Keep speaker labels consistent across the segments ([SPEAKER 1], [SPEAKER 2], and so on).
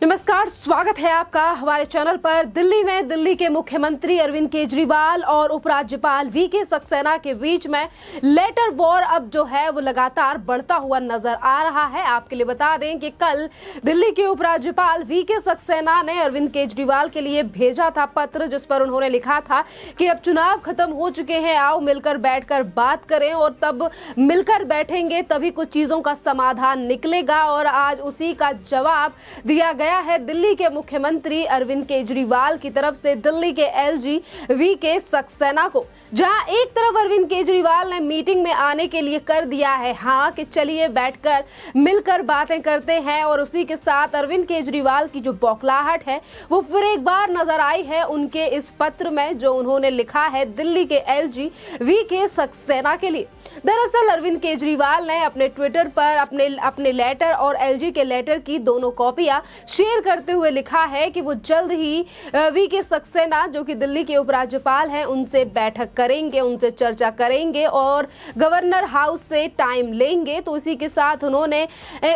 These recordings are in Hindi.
[SPEAKER 1] नमस्कार, स्वागत है आपका हमारे चैनल पर। दिल्ली में दिल्ली के मुख्यमंत्री अरविंद केजरीवाल और उपराज्यपाल वीके सक्सेना के बीच में लेटर वॉर अब जो है वो लगातार बढ़ता हुआ नजर आ रहा है। आपके लिए बता दें कि कल दिल्ली के उपराज्यपाल वीके सक्सेना ने अरविंद केजरीवाल के लिए भेजा था पत्र, जिस पर उन्होंने लिखा था कि अब चुनाव खत्म हो चुके हैं, आओ मिलकर बैठकर बात करें और तब मिलकर बैठेंगे तभी कुछ चीजों का समाधान निकलेगा। और आज उसी का जवाब दिया गया है दिल्ली के मुख्यमंत्री अरविंद केजरीवाल की तरफ से दिल्ली के एलजी वीके सक्सेना को, जहां एक तरफ अरविंद केजरीवाल ने मीटिंग में आने के लिए कर दिया है हाँ कि चलिए बैठकर मिलकर बातें करते हैं, और उसी के साथ अरविंद केजरीवाल की जो बौखलाहट है वो फिर एक बार नजर आई है उनके इस पत्र में जो उन्होंने लिखा है दिल्ली के एलजी वीके सक्सेना के लिए। दरअसल अरविंद केजरीवाल ने अपने ट्विटर पर अपने लेटर और एलजी के लेटर की दोनों कॉपियां शेयर करते हुए लिखा है कि वो जल्द ही वीके सक्सेना जो कि दिल्ली के उपराज्यपाल हैं उनसे बैठक करेंगे, उनसे चर्चा करेंगे और गवर्नर हाउस से टाइम लेंगे। तो इसी के साथ उन्होंने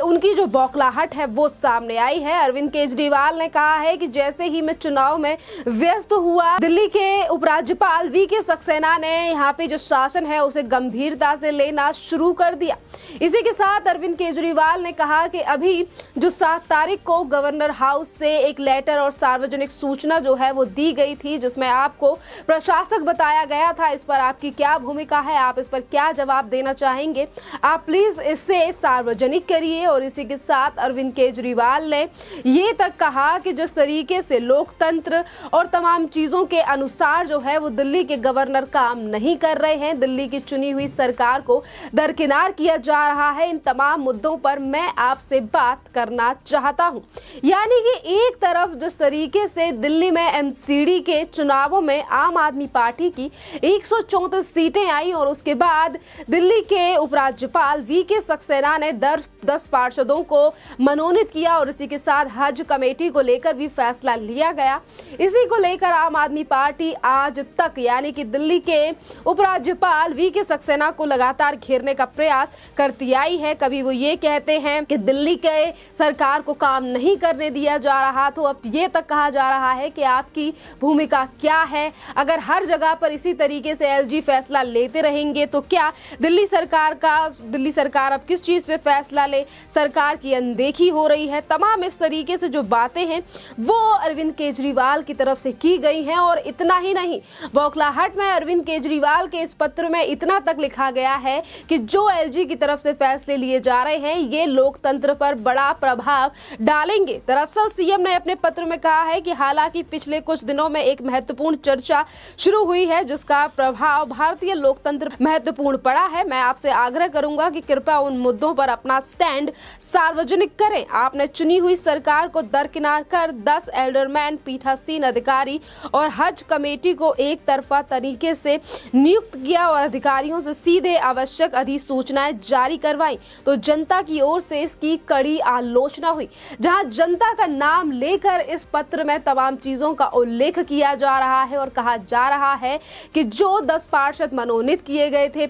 [SPEAKER 1] उनकी जो बौखलाहट है वो सामने आई है। अरविंद केजरीवाल ने कहा है कि जैसे ही मैं चुनाव में व्यस्त हुआ, दिल्ली के उपराज्यपाल वीके सक्सेना ने यहाँ पे जो शासन है उसे गंभीरता से लेना शुरू कर दिया। इसी के साथ अरविंद केजरीवाल ने कहा कि अभी जो 7 तारीख को गवर्नर हाउस से एक लेटर और सार्वजनिक सूचना जो है वो दी गई थी, जिसमें आपको प्रशासक बताया गया था। इस पर आपकी क्या भूमिका है, आप इस पर क्या जवाब देना चाहेंगे, आप प्लीज इसे सार्वजनिक करिए। और इसी के साथ अरविंद केजरीवाल ने ये तक कहा कि जिस तरीके से लोकतंत्र और तमाम चीजों के अनुसार जो है वो दिल्ली के गवर्नर काम नहीं कर रहे हैं, दिल्ली की चुनी हुई सरकार को दरकिनार किया जा रहा है, इन तमाम मुद्दों पर मैं आपसे बात करना चाहता हूं। यानी कि एक तरफ जिस तरीके से दिल्ली में एमसीडी के चुनावों में आम आदमी पार्टी की 134 सीटें आई और उसके बाद दिल्ली के उपराज्यपाल वीके सक्सेना ने 10 पार्षदों को मनोनीत किया और इसी के साथ हज कमेटी को लेकर भी फैसला लिया गया। इसी को लेकर आम आदमी पार्टी आज तक यानी कि दिल्ली के उपराज्यपाल वीके सक्सेना को लगातार घेरने का प्रयास करती आई है। कभी वो ये कहते हैं कि दिल्ली के सरकार को काम नहीं करने दिया जा रहा, तो अब ये तक कहा जा रहा है कि आपकी भूमिका क्या है। अगर हर जगह पर इसी तरीके से एलजी फैसला लेते रहेंगे तो क्या दिल्ली सरकार अब किस चीज पे फैसला ले, सरकार की अनदेखी हो रही है। तमाम इस तरीके से जो बातें हैं वो अरविंद केजरीवाल की तरफ से की गई हैं। और इतना ही नहीं, बौखलाहट में अरविंद केजरीवाल के इस पत्र में इतना तक लिखा गया है कि जो एलजी की तरफ से फैसले लिए जा रहे हैं ये लोकतंत्र पर बड़ा प्रभाव डालेंगे। दरअसल सीएम ने अपने पत्र में कहा है कि हालांकि पिछले कुछ दिनों में एक महत्वपूर्ण चर्चा शुरू हुई है जिसका प्रभाव भारतीय लोकतंत्र महत्वपूर्ण पड़ा है, मैं आपसे आग्रह करूंगा कि कृपया उन मुद्दों पर अपना स्टैंड सार्वजनिक करें। आपने चुनी हुई सरकार को दरकिनार कर 10 एल्डरमैन, पीठासीन अधिकारी और हज कमेटी को एक तरफा तरीके से नियुक्त किया और अधिकारियों से सीधे आवश्यक अधिसूचनाएं जारी करवाई, तो जनता की ओर से इसकी कड़ी आलोचना हुई। जहां जनता का नाम लेकर इस पत्र में तमाम चीजों का उल्लेख किया जा रहा है और कहा जा रहा है कि जो 10 पार्षद मनोनीत किए गए थे,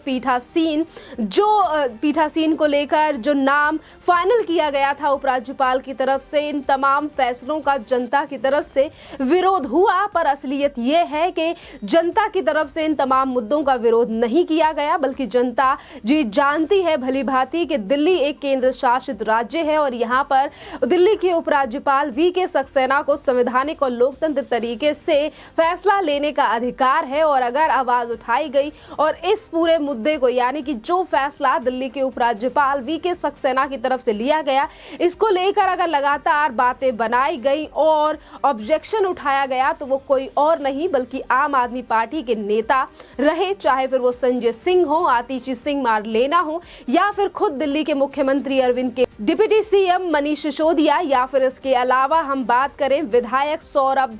[SPEAKER 1] पीठासीन को लेकर जो नाम फाइनल किया गया था उपराज्यपाल की तरफ से, इन तमाम फैसलों का जनता की तरफ से विरोध हुआ। पर असलियत यह है कि जनता की तरफ से इन तमाम मुद्दों का विरोध नहीं किया गया, बल्कि जनता जी जानती है भली भांति कि दिल्ली एक केंद्र शासित राज्य है और यहाँ पर दिल्ली के उपराज्यपाल वीके सक्सेना को संवैधानिक और लोकतंत्र तरीके से फैसला लेने का अधिकार है। और अगर आवाज उठाई गई और इस पूरे मुद्दे को यानी कि जो फैसला दिल्ली के उपराज्यपाल वीके सक्सेना की तरफ से लिया गया, इसको लेकर अगर लगातार बातें बनाई गई और ऑब्जेक्शन उठाया गया तो वो कोई और नहीं बल्कि आम आदमी पार्टी के नेता रहे, चाहे फिर वो संजय सिंह हो, आतिशी सिंह मारलेना हो या फिर खुद दिल्ली के मुख्यमंत्री अरविंद के डिप्टी सीएम मनीष सिसोदिया, या फिर इसके अलावा हम बात करें विधायक सौरभ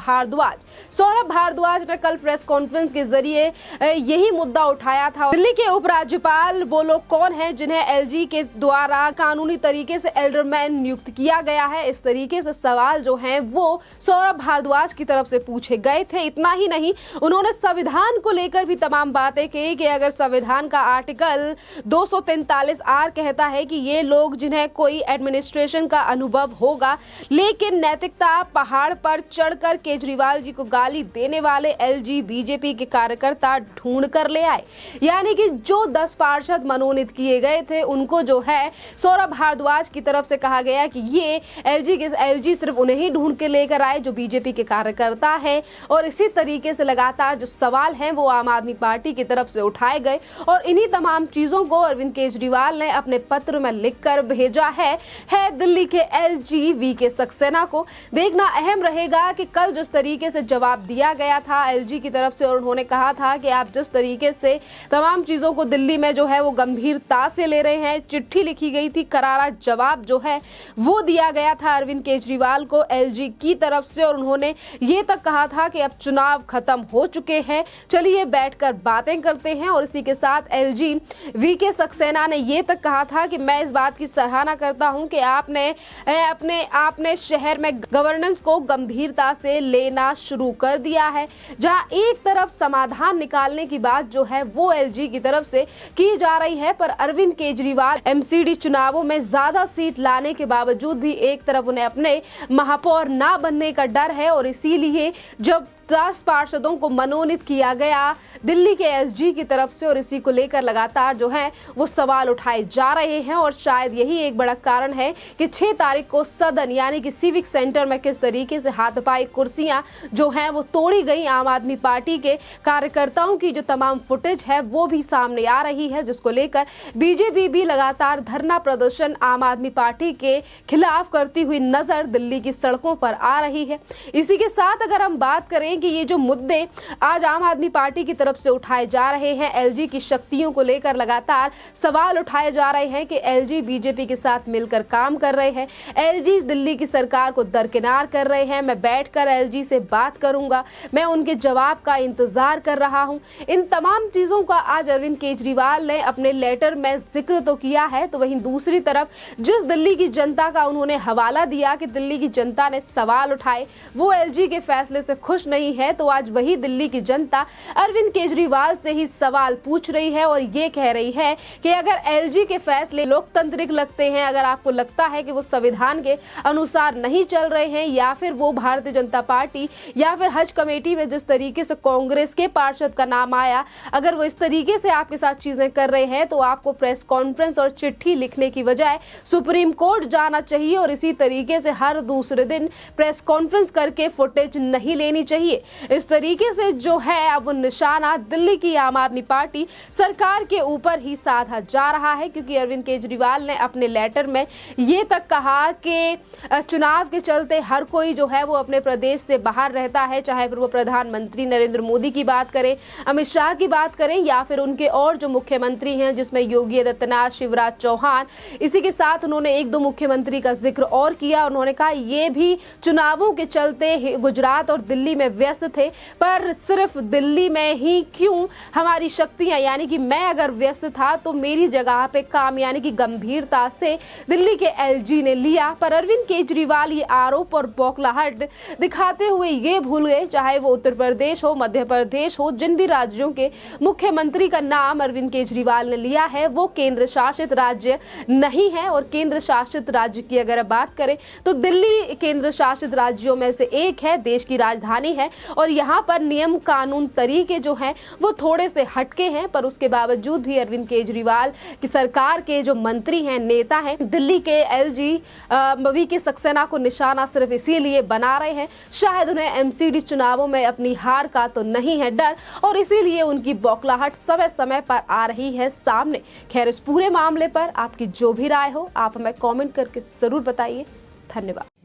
[SPEAKER 1] भारद्वाज ने कल प्रेस कॉन्फ्रेंस के जरिए यही मुद्दा उठाया था। दिल्ली के उपराज्यपाल वो लोग कौन हैं जिन्हें एलजी के द्वारा कानूनी तरीके से एल्डरमैन नियुक्त किया गया है, इस तरीके से सवाल जो हैं वो सौरभ भारद्वाज की तरफ से पूछे गए थे। इतना ही नहीं, उन्होंने संविधान को लेकर भी तमाम बातें की कि अगर संविधान का आर्टिकल 243 आर कहता है कि ये लोग जिन्हें कोई एडमिनिस्ट्रेशन का अनुभव होगा, लेकिन नैतिकता पहाड़ पर चढ़कर केजरीवाल जी को गाली देने वाले एलजी बीजेपी के कार्यकर्ता ढूंढ कर ले आए। यानी कि जो 10 पार्षद मनोनीत किए गए थे उनको जो है सौरभ भारद्वाज की तरफ से कहा गया कि ये एलजी सिर्फ उन्हें ही ढूंढ के लेकर आए जो बीजेपी के कार्यकर्ता हैं, और इसी तरीके से लगातार जो सवाल हैं वो आम आदमी पार्टी की तरफ से उठाए गए और इन्हीं तमाम चीजों को अरविंद केजरीवाल ने अपने पत्र में लिखकर भेजा है दिल्ली के एलजी वीके सक्सेना को। देखना अहम रहेगा कि कल जिस तरीके से जवाब दिया गया था एलजी की तरफ से, और उन्होंने कहा था कि आप जिस तरीके से तमाम चीजों को दिल्ली में जो है वो गंभीरता से ले रहे हैं, चिट्ठी लिखी गई थी, करारा जवाब जो है वो दिया गया था अरविंद केजरीवाल को एलजी की तरफ से, और उन्होंने ये तक कहा था कि अब चुनाव खत्म हो चुके हैं, चलिए बैठकर बातें करते हैं। और इसी के साथ एलजी वीके सक्सेना ने ये तक कहा था कि मैं इस बात की सराहना करता हूं कि आपने शहर में गवर्नेंस को गंभीरता से लेना शुरू कर दिया है, जहां एक तरफ समाधान निकालने की बात जो है वो एलजी की तरफ से की जा रही है, पर अरविंद केजरीवाल एमसीडी चुनावों में ज्यादा सीट लाने के बावजूद भी एक तरफ उन्हें अपने महापौर ना बनने का डर है, और इसीलिए जब 10 पार्षदों को मनोनीत किया गया दिल्ली के एसजी की तरफ से, और इसी को लेकर लगातार जो है वो सवाल उठाए जा रहे हैं। और शायद यही एक बड़ा कारण है कि 6 तारीख को सदन यानी कि सिविक सेंटर में किस तरीके से हाथापाई कुर्सियां जो हैं वो तोड़ी गई, आम आदमी पार्टी के कार्यकर्ताओं की जो तमाम फुटेज है वो भी सामने आ रही है, जिसको लेकर बीजेपी भी लगातार धरना प्रदर्शन आम आदमी पार्टी के खिलाफ करती हुई नजर दिल्ली की सड़कों पर आ रही है। इसी के साथ अगर हम बात करें कि ये जो मुद्दे आज आम आदमी पार्टी की तरफ से उठाए जा रहे हैं, एलजी की शक्तियों को लेकर लगातार सवाल उठाए जा रहे हैं कि एलजी बीजेपी के साथ मिलकर काम कर रहे हैं, एलजी दिल्ली की सरकार को दरकिनार कर रहे हैं, मैं बैठकर एलजी से बात करूंगा, मैं उनके जवाब का इंतजार कर रहा हूं। इन तमाम चीजों का आज अरविंद केजरीवाल ने अपने लेटर में जिक्र तो किया है, तो वहीं दूसरी तरफ जिस दिल्ली की जनता का उन्होंने हवाला दिया कि दिल्ली की जनता ने सवाल उठाए, वो एलजी के फैसले से खुश नहीं है, तो आज वही दिल्ली की जनता अरविंद केजरीवाल से ही सवाल पूछ रही है और ये कह रही है कि अगर एलजी के फैसले लोकतांत्रिक लगते हैं, अगर आपको लगता है कि वो संविधान के अनुसार नहीं चल रहे हैं, या फिर वो भारतीय जनता पार्टी या फिर हज कमेटी में जिस तरीके से कांग्रेस के पार्षद का नाम आया, अगर वो इस तरीके से आपके साथ चीजें कर रहे हैं, तो आपको प्रेस कॉन्फ्रेंस और चिट्ठी लिखने की बजाय सुप्रीम कोर्ट जाना चाहिए और इसी तरीके से हर दूसरे दिन प्रेस कॉन्फ्रेंस करके फुटेज नहीं लेनी चाहिए। इस तरीके से जो है अब निशाना दिल्ली की आम आदमी पार्टी सरकार के ऊपर ही साधा जा रहा है, क्योंकि अरविंद केजरीवाल ने अपने लेटर में ये तक कहा कि चुनाव के चलते हर कोई जो है वो अपने प्रदेश से बाहर रहता है, चाहे फिर वो प्रधानमंत्री नरेंद्र मोदी की बात करें, अमित शाह की बात करें, या फिर उनके और जो मुख्यमंत्री हैं जिसमें योगी आदित्यनाथ, शिवराज चौहान। इसी के साथ उन्होंने 1-2 मुख्यमंत्री का जिक्र और किया। उन्होंने कहा ये भी चुनावों के चलते गुजरात और दिल्ली में व्यस्त थे, पर सिर्फ दिल्ली में ही क्यों हमारी शक्तियां, यानी कि मैं अगर व्यस्त था तो मेरी जगह पे काम यानी कि गंभीरता से दिल्ली के एलजी ने लिया। पर अरविंद केजरीवाल ये आरोप और बौखलाहट दिखाते हुए ये भूल गए, चाहे वो उत्तर प्रदेश हो, मध्य प्रदेश हो, जिन भी राज्यों के मुख्यमंत्री का नाम अरविंद केजरीवाल ने लिया है वो केंद्र शासित राज्य नहीं है। और केंद्र शासित राज्य की अगर बात करें तो दिल्ली केंद्र शासित राज्यों में से एक है, देश की राजधानी है, और यहाँ पर नियम कानून तरीके जो हैं वो थोड़े से हटके हैं, पर उसके बावजूद भी अरविंद केजरीवाल की सरकार के जो मंत्री हैं, नेता हैं, दिल्ली के एलजी वीके सक्सेना को निशाना सिर्फ इसीलिए बना रहे हैं, शायद उन्हें एमसीडी चुनावों में अपनी हार का तो नहीं है डर, और इसीलिए उनकी बौखलाहट समय समय पर आ रही है सामने। खैर, इस पूरे मामले पर आपकी जो भी राय हो आप हमें कमेंट करके जरूर बताइए। धन्यवाद।